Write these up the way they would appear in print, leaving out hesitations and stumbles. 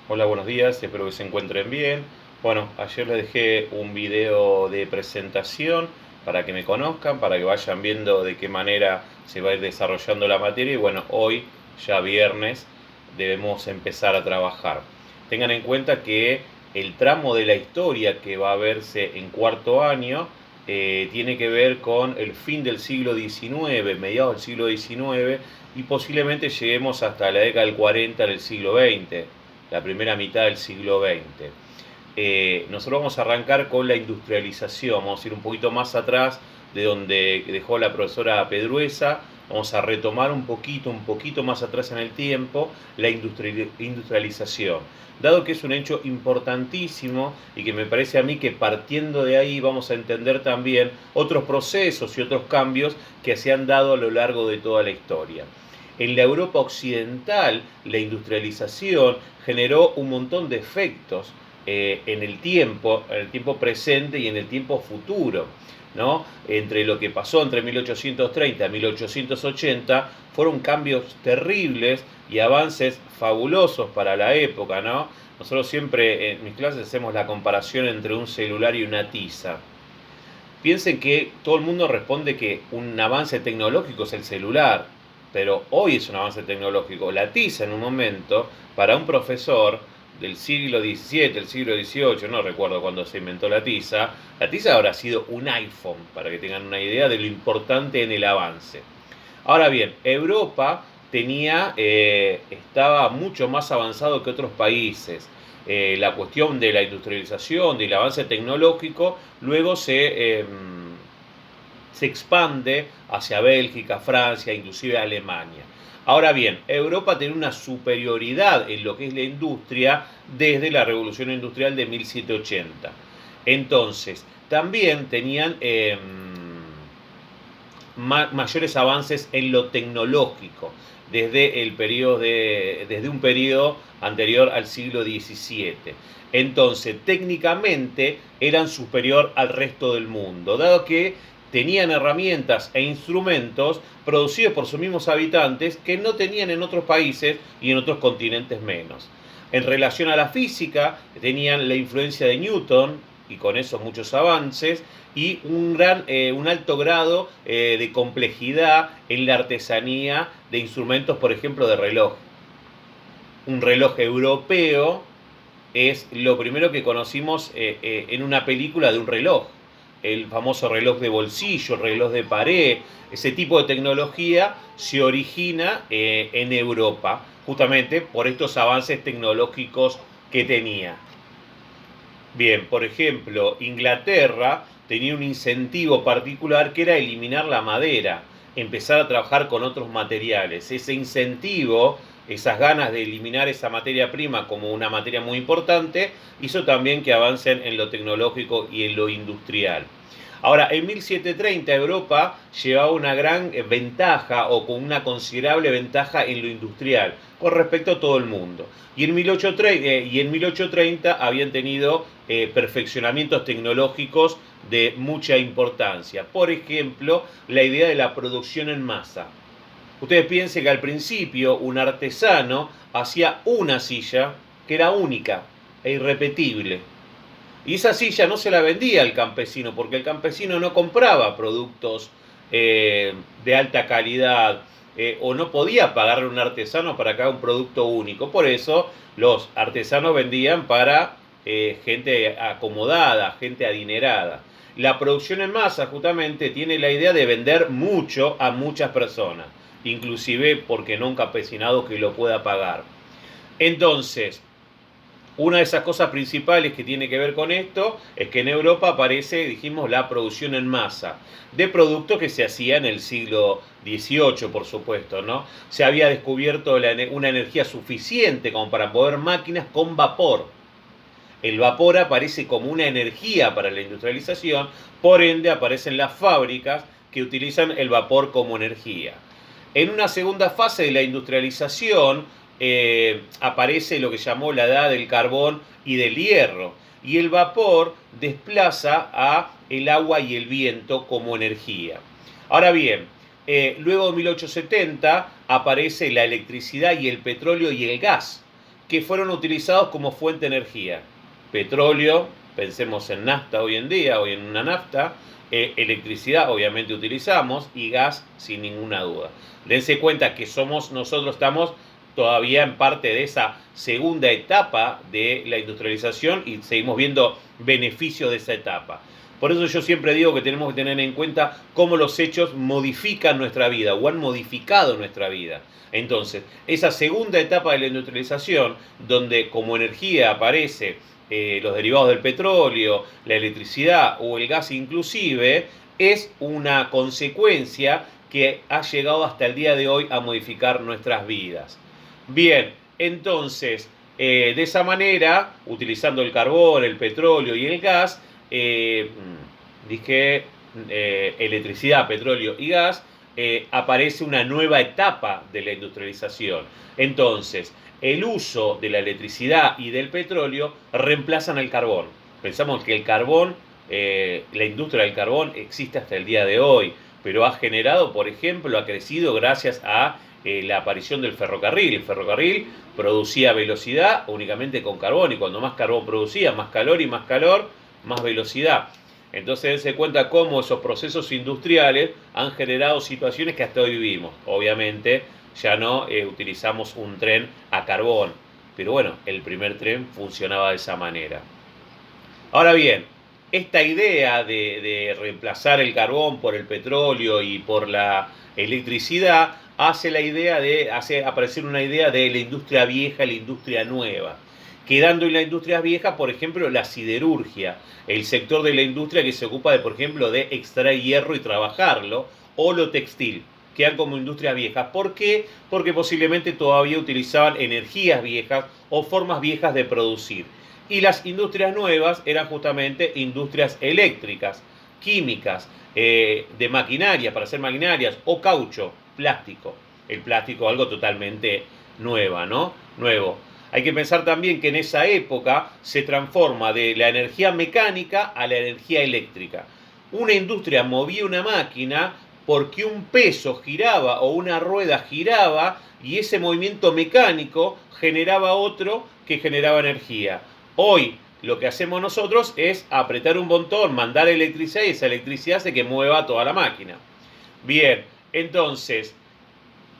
Hola, buenos días, espero que se encuentren bien. Bueno, ayer les dejé un video de presentación para que me conozcan, para que vayan viendo de qué manera se va a ir desarrollando la materia y bueno, hoy, ya viernes, debemos empezar a trabajar. Tengan en cuenta que el tramo de la historia que va a verse en cuarto año tiene que ver con el fin del siglo XIX, mediados del siglo XIX, y posiblemente lleguemos hasta la década del 40 del siglo XX, la primera mitad del siglo XX. Nosotros vamos a arrancar con la industrialización, vamos a ir un poquito más atrás de donde dejó la profesora Pedruesa, vamos a retomar un poquito más atrás en el tiempo, la industrialización, dado que es un hecho importantísimo y que me parece a mí que partiendo de ahí vamos a entender también otros procesos y otros cambios que se han dado a lo largo de toda la historia. En la Europa occidental, la industrialización generó un montón de efectos en el tiempo presente y en el tiempo futuro, ¿no? Entre lo que pasó entre 1830 y 1880 fueron cambios terribles y avances fabulosos para la época, ¿no? Nosotros siempre en mis clases hacemos la comparación entre un celular y una tiza. Piensen que todo el mundo responde que un avance tecnológico es el celular, pero hoy es un avance tecnológico. La tiza en un momento, para un profesor del siglo XVII, el siglo XVIII, no recuerdo cuándo se inventó la tiza habrá sido un iPhone, para que tengan una idea de lo importante en el avance. Ahora bien, Europa estaba mucho más avanzado que otros países. La cuestión de la industrialización, del avance tecnológico, luego se expande hacia Bélgica, Francia, inclusive Alemania. Ahora bien, Europa tiene una superioridad en lo que es la industria desde la Revolución Industrial de 1780. Entonces, también tenían mayores avances en lo tecnológico desde un periodo anterior al siglo XVII. Entonces, técnicamente eran superior al resto del mundo, dado que tenían herramientas e instrumentos producidos por sus mismos habitantes que no tenían en otros países y en otros continentes menos. En relación a la física, tenían la influencia de Newton y con eso muchos avances y un alto grado de complejidad en la artesanía de instrumentos, por ejemplo, de reloj. Un reloj europeo es lo primero que conocimos en una película de un reloj. El famoso reloj de bolsillo, el reloj de pared, ese tipo de tecnología se origina en Europa, justamente por estos avances tecnológicos que tenía. Bien, por ejemplo, Inglaterra tenía un incentivo particular que era eliminar la madera, empezar a trabajar con otros materiales. Ese incentivo, esas ganas de eliminar esa materia prima como una materia muy importante, hizo también que avancen en lo tecnológico y en lo industrial. Ahora, en 1730 Europa llevaba una gran ventaja o con una considerable ventaja en lo industrial con respecto a todo el mundo. Y en 1830 habían tenido perfeccionamientos tecnológicos de mucha importancia. Por ejemplo, la idea de la producción en masa. Ustedes piensen que al principio un artesano hacía una silla que era única e irrepetible. Y esa silla no se la vendía al campesino, porque el campesino no compraba productos de alta calidad o no podía pagarle a un artesano para que haga un producto único. Por eso los artesanos vendían para gente acomodada, gente adinerada. La producción en masa justamente tiene la idea de vender mucho a muchas personas, inclusive porque no un campesinado que lo pueda pagar. Entonces, una de esas cosas principales que tiene que ver con esto es que en Europa aparece, dijimos, la producción en masa de productos que se hacía en el siglo XVIII, por supuesto, ¿no? Se había descubierto una energía suficiente como para poder máquinas con vapor. El vapor aparece como una energía para la industrialización, por ende aparecen las fábricas que utilizan el vapor como energía. En una segunda fase de la industrialización aparece lo que llamó la edad del carbón y del hierro, y el vapor desplaza a el agua y el viento como energía. Ahora bien, luego de 1870 aparece la electricidad y el petróleo y el gas que fueron utilizados como fuente de energía. Petróleo, pensemos en nafta hoy en día, hoy en una nafta, electricidad obviamente utilizamos y gas sin ninguna duda. Dense cuenta que nosotros estamos todavía en parte de esa segunda etapa de la industrialización y seguimos viendo beneficios de esa etapa. Por eso yo siempre digo que tenemos que tener en cuenta cómo los hechos modifican nuestra vida o han modificado nuestra vida. Entonces, esa segunda etapa de la industrialización, donde como energía aparece los derivados del petróleo, la electricidad o el gas inclusive, es una consecuencia que ha llegado hasta el día de hoy a modificar nuestras vidas. Bien, entonces, de esa manera, utilizando el carbón, el petróleo y el gas, electricidad, petróleo y gas, aparece una nueva etapa de la industrialización. Entonces, el uso de la electricidad y del petróleo reemplazan al carbón. Pensamos que el carbón, la industria del carbón existe hasta el día de hoy, pero ha generado, por ejemplo, ha crecido gracias a la aparición del ferrocarril. El ferrocarril producía velocidad únicamente con carbón, y cuando más carbón producía, más calor, más velocidad. Entonces se cuenta cómo esos procesos industriales han generado situaciones que hasta hoy vivimos. Obviamente ya no utilizamos un tren a carbón, pero bueno, el primer tren funcionaba de esa manera. Ahora bien, esta idea de reemplazar el carbón por el petróleo y por la electricidad hace aparecer una idea de la industria vieja y la industria nueva. Quedando en la industria vieja, por ejemplo, la siderurgia, el sector de la industria que se ocupa de, por ejemplo, de extraer hierro y trabajarlo, o lo textil, quedan como industrias viejas. ¿Por qué? Porque posiblemente todavía utilizaban energías viejas o formas viejas de producir. Y las industrias nuevas eran justamente industrias eléctricas, químicas, de maquinaria, para hacer maquinarias, o caucho, plástico. El plástico algo totalmente nuevo. Hay que pensar también que en esa época se transforma de la energía mecánica a la energía eléctrica. Una industria movía una máquina porque un peso giraba o una rueda giraba y ese movimiento mecánico generaba otro que generaba energía. Hoy lo que hacemos nosotros es apretar un botón, mandar electricidad y esa electricidad hace que mueva toda la máquina. Bien, entonces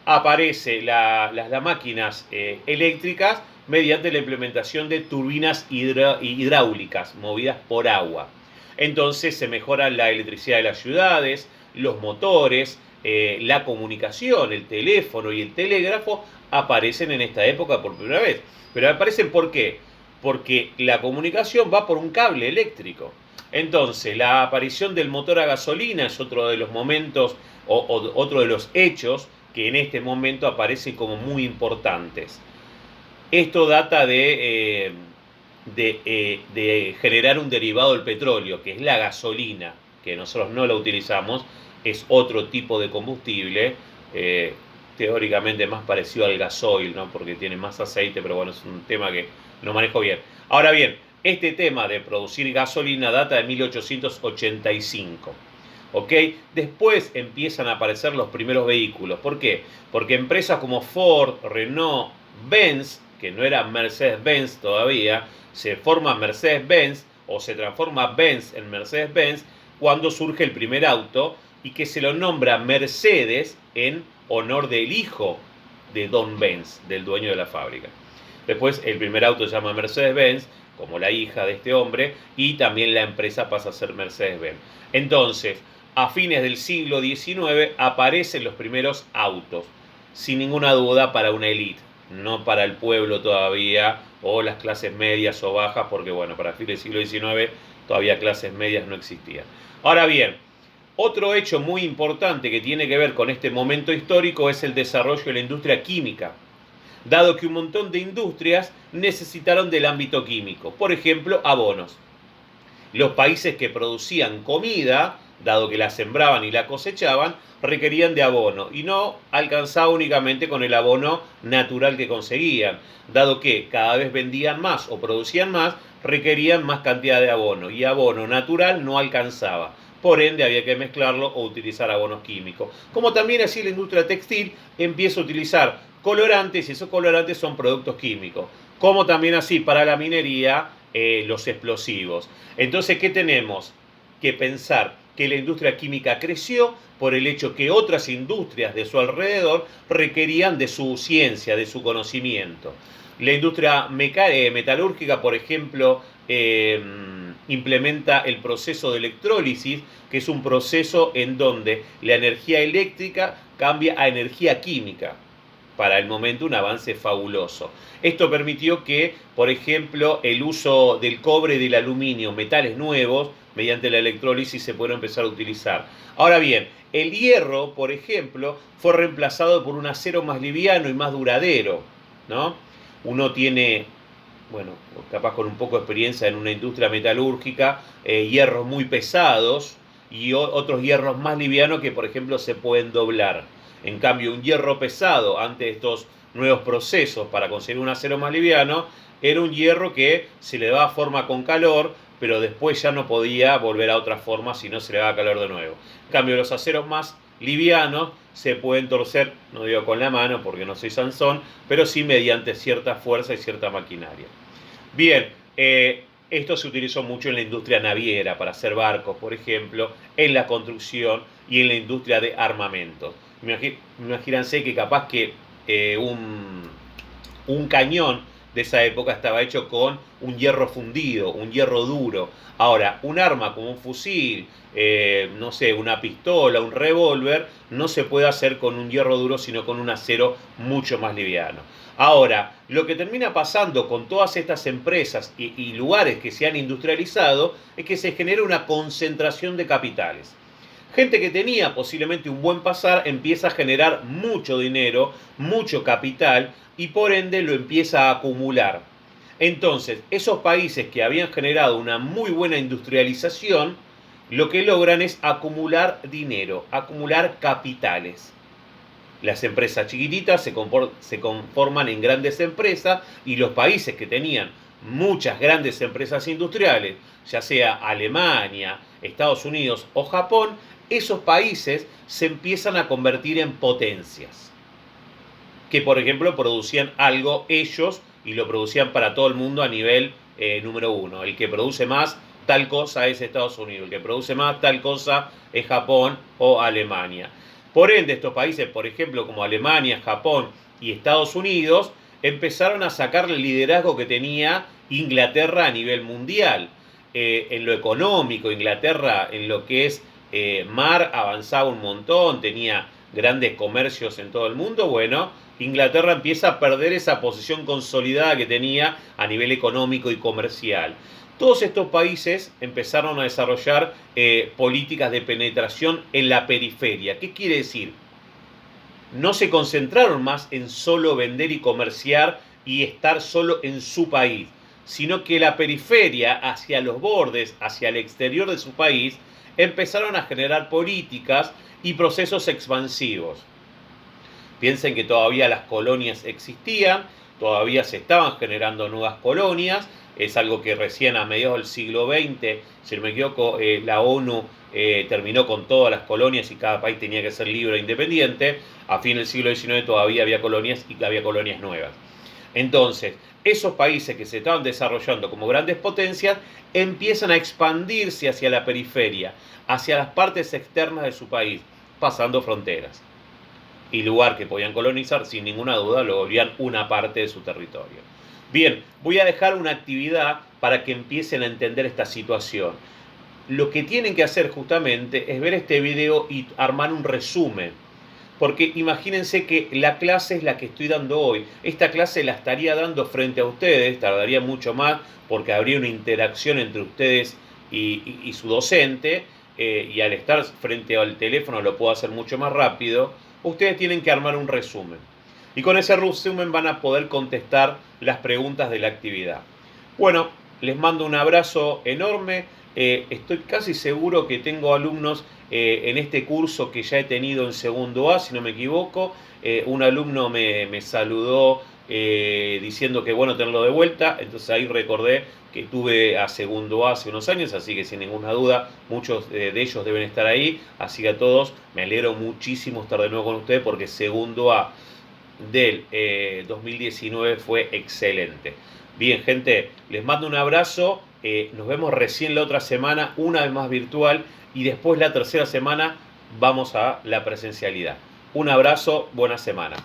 aparecen las máquinas eléctricas mediante la implementación de turbinas hidráulicas movidas por agua. Entonces se mejora la electricidad de las ciudades, los motores, la comunicación, el teléfono y el telégrafo aparecen en esta época por primera vez. Pero aparecen ¿por qué? Porque la comunicación va por un cable eléctrico. Entonces la aparición del motor a gasolina es otro de los momentos otro de los hechos que en este momento aparecen como muy importantes. Esto data de generar un derivado del petróleo, que es la gasolina, que nosotros no la utilizamos, es otro tipo de combustible, teóricamente más parecido al gasoil, ¿no? Porque tiene más aceite, pero bueno, es un tema que no manejo bien. Ahora bien, este tema de producir gasolina data de 1885. ¿Ok? Después empiezan a aparecer los primeros vehículos. ¿Por qué? Porque empresas como Ford, Renault, Benz, que no era Mercedes-Benz todavía, se forma Mercedes-Benz o se transforma Benz en Mercedes-Benz cuando surge el primer auto y que se lo nombra Mercedes en honor del hijo de Don Benz, del dueño de la fábrica. Después el primer auto se llama Mercedes-Benz, como la hija de este hombre, y también la empresa pasa a ser Mercedes-Benz. Entonces, a fines del siglo XIX aparecen los primeros autos, sin ninguna duda para una élite, no para el pueblo todavía, o las clases medias o bajas, porque bueno, para fines del siglo XIX todavía clases medias no existían. Ahora bien, otro hecho muy importante que tiene que ver con este momento histórico es el desarrollo de la industria química, dado que un montón de industrias necesitaron del ámbito químico, por ejemplo, abonos. Los países que producían comida, dado que la sembraban y la cosechaban, requerían de abono y no alcanzaba únicamente con el abono natural que conseguían, dado que cada vez vendían más o producían más, requerían más cantidad de abono y abono natural no alcanzaba. Por ende había que mezclarlo o utilizar abonos químicos. Como también así la industria textil empieza a utilizar colorantes y esos colorantes son productos químicos. como también así para la minería los explosivos. Entonces, ¿qué tenemos? Que pensar que la industria química creció por el hecho que otras industrias de su alrededor requerían de su ciencia, de su conocimiento. La industria metalúrgica, por ejemplo, implementa el proceso de electrólisis, que es un proceso en donde la energía eléctrica cambia a energía química. Para el momento un avance fabuloso. Esto permitió que, por ejemplo, el uso del cobre y del aluminio, metales nuevos, mediante la electrólisis se pueden empezar a utilizar. Ahora bien, el hierro, por ejemplo, fue reemplazado por un acero más liviano y más duradero, ¿no? Uno tiene, bueno, capaz con un poco de experiencia en una industria metalúrgica, hierros muy pesados y otros hierros más livianos que, por ejemplo, se pueden doblar. En cambio, un hierro pesado, ante estos nuevos procesos para conseguir un acero más liviano, era un hierro que se le daba forma con calor, pero después ya no podía volver a otra forma si no se le daba calor de nuevo. En cambio, los aceros más livianos se pueden torcer, no digo con la mano porque no soy Sansón, pero sí mediante cierta fuerza y cierta maquinaria. Bien, esto se utilizó mucho en la industria naviera para hacer barcos, por ejemplo, en la construcción y en la industria de armamentos. Imagínense que capaz que un cañón de esa época estaba hecho con un hierro fundido, un hierro duro. Ahora, un arma como un fusil, no sé, una pistola, un revólver, no se puede hacer con un hierro duro, sino con un acero mucho más liviano. Ahora, lo que termina pasando con todas estas empresas y lugares que se han industrializado es que se genera una concentración de capitales. Gente que tenía posiblemente un buen pasar empieza a generar mucho dinero, mucho capital y por ende lo empieza a acumular. Entonces, esos países que habían generado una muy buena industrialización, lo que logran es acumular dinero, acumular capitales. Las empresas chiquititas se conforman en grandes empresas y los países que tenían muchas grandes empresas industriales, ya sea Alemania, Estados Unidos o Japón, esos países se empiezan a convertir en potencias. Que por ejemplo producían algo ellos y lo producían para todo el mundo a nivel número uno. El que produce más tal cosa es Estados Unidos, el que produce más tal cosa es Japón o Alemania. Por ende, estos países, por ejemplo, como Alemania, Japón y Estados Unidos, empezaron a sacar el liderazgo que tenía Inglaterra a nivel mundial. En lo económico, Inglaterra en lo que es mar avanzaba un montón, tenía grandes comercios en todo el mundo. Bueno, Inglaterra empieza a perder esa posición consolidada que tenía a nivel económico y comercial. Todos estos países empezaron a desarrollar políticas de penetración en la periferia. ¿Qué quiere decir? No se concentraron más en solo vender y comerciar y estar solo en su país, sino que la periferia, hacia los bordes, hacia el exterior de su país, empezaron a generar políticas y procesos expansivos. Piensen que todavía las colonias existían, todavía se estaban generando nuevas colonias, es algo que recién a mediados del siglo XX, si no me equivoco, la ONU terminó con todas las colonias y cada país tenía que ser libre e independiente. A fin del siglo XIX todavía había colonias y había colonias nuevas. Entonces, esos países que se estaban desarrollando como grandes potencias empiezan a expandirse hacia la periferia, hacia las partes externas de su país, pasando fronteras. Y lugar que podían colonizar, sin ninguna duda, lo volvían una parte de su territorio. Bien, voy a dejar una actividad para que empiecen a entender esta situación. Lo que tienen que hacer justamente es ver este video y armar un resumen. Porque imagínense que la clase es la que estoy dando hoy. Esta clase la estaría dando frente a ustedes, tardaría mucho más porque habría una interacción entre ustedes y su docente. Y al estar frente al teléfono lo puedo hacer mucho más rápido. Ustedes tienen que armar un resumen. Y con ese resumen van a poder contestar las preguntas de la actividad. Bueno, les mando un abrazo enorme. Estoy casi seguro que tengo alumnos en este curso que ya he tenido en segundo A, si no me equivoco. Un alumno me saludó diciendo que bueno tenerlo de vuelta, entonces ahí recordé que tuve a segundo A hace unos años, así que sin ninguna duda muchos de ellos deben estar ahí, así que a todos me alegro muchísimo estar de nuevo con ustedes porque segundo A del 2019 fue excelente. Bien, gente, les mando un abrazo. Nos vemos recién la otra semana, una vez más virtual, y después la tercera semana vamos a la presencialidad. Un abrazo, buena semana.